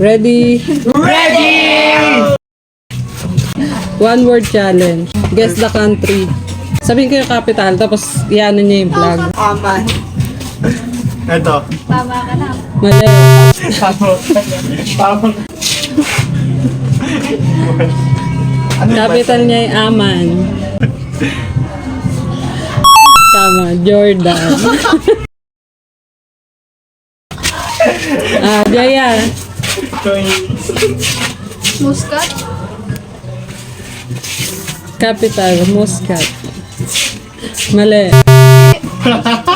Ready? Ready! One word challenge. Guess the country. Sabihin ko yung capital, tapos iano niya yung flag. Aman. Ito. Tama ka na. Mali. Tama. Capital niya yung Aman. Tama, Jordan. Jaya. Muscat? Capital, Muscat. Mali.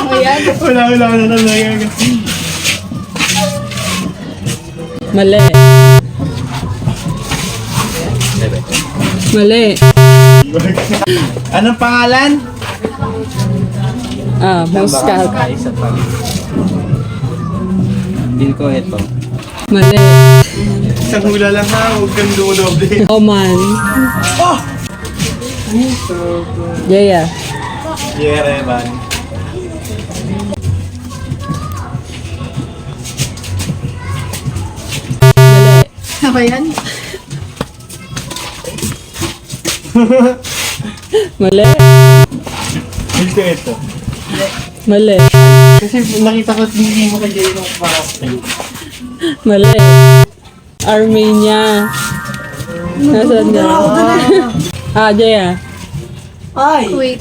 Ayan. Wala na talaga. Mali. Mali. Anong pangalan? Muscat. Feel ko ito. Mali. Isang hula lang ha, huwag kang dumodoble. Oman. Oh! Jaya. Yerevan. Mali. Ako yan? Mali. Feel ko ito. Mali. Kasi nakita ko hindi mo kay Jay nung parang Mali. Armenia. Nasaan na? Jaya. Ay! Wait.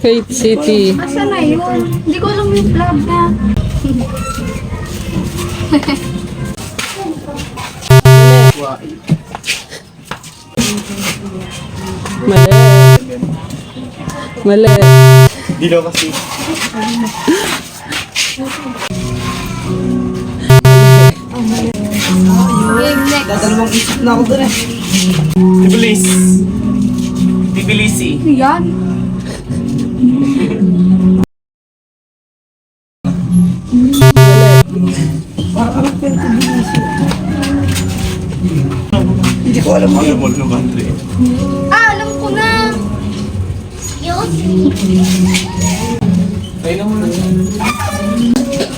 Kuwait City. Asa na yun? Hindi ko alam yung flag na. Mali. Mali. dilo kasi. Game next. Dadalawang isip na ako dun eh. Tbilisi. Tbilisi. Yan. Hindi ko alam Alam mo ng country. Alam ko na.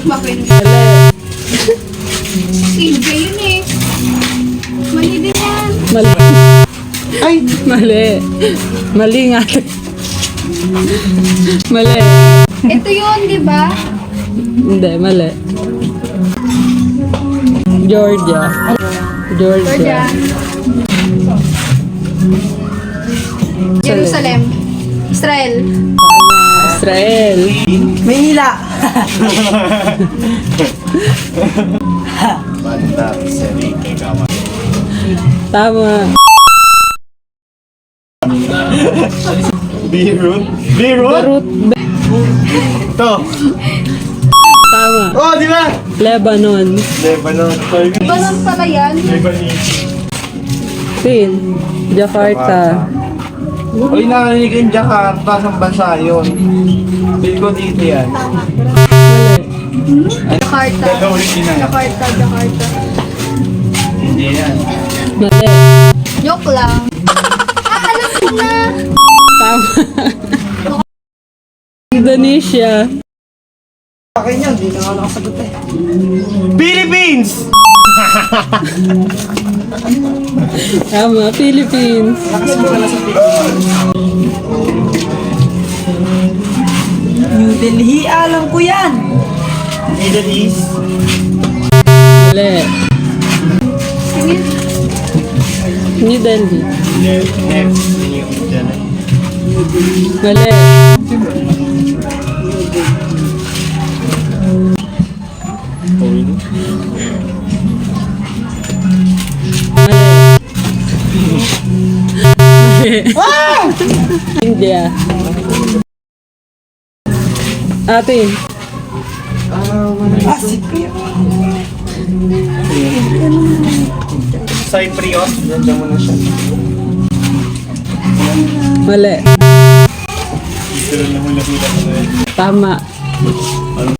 Bakit? Mali. CJ yun eh. Mali din yan. Mali. Ay! Mali. Mali nga. Mali. Ito yun, di ba? Hindi, mali. Georgia. Georgia. Jerusalem. Israel. Israel. Maynila! Banda, Seri, Kagawa. Tama. Beirut. Beirut? Beirut. Ito. Tama. Oh, di ba? Lebanon. Lebanon. Banon pala yan. Lebanese. Sin. Jakarta. Uy, narinig yung Jakarta sa bansa yun. Feel ko dito yan. Mali. Jakarta. Dalawa rin din na. Jakarta, Jakarta. Hindi yan. Mali. Joke lang. Alam ko na. Tama. Indonesia. Akin yan, hindi na nga nakasagot eh. Philippines! Tama. Philippines. New Delhi, alam ko yan! Middle East. Mali. New Delhi. Next. Mali. India. Atin. Cypriot. Cypriot. Nandiyan mo na siya. Mali. Dito lang hula-hula ko na yun. Tama. Ano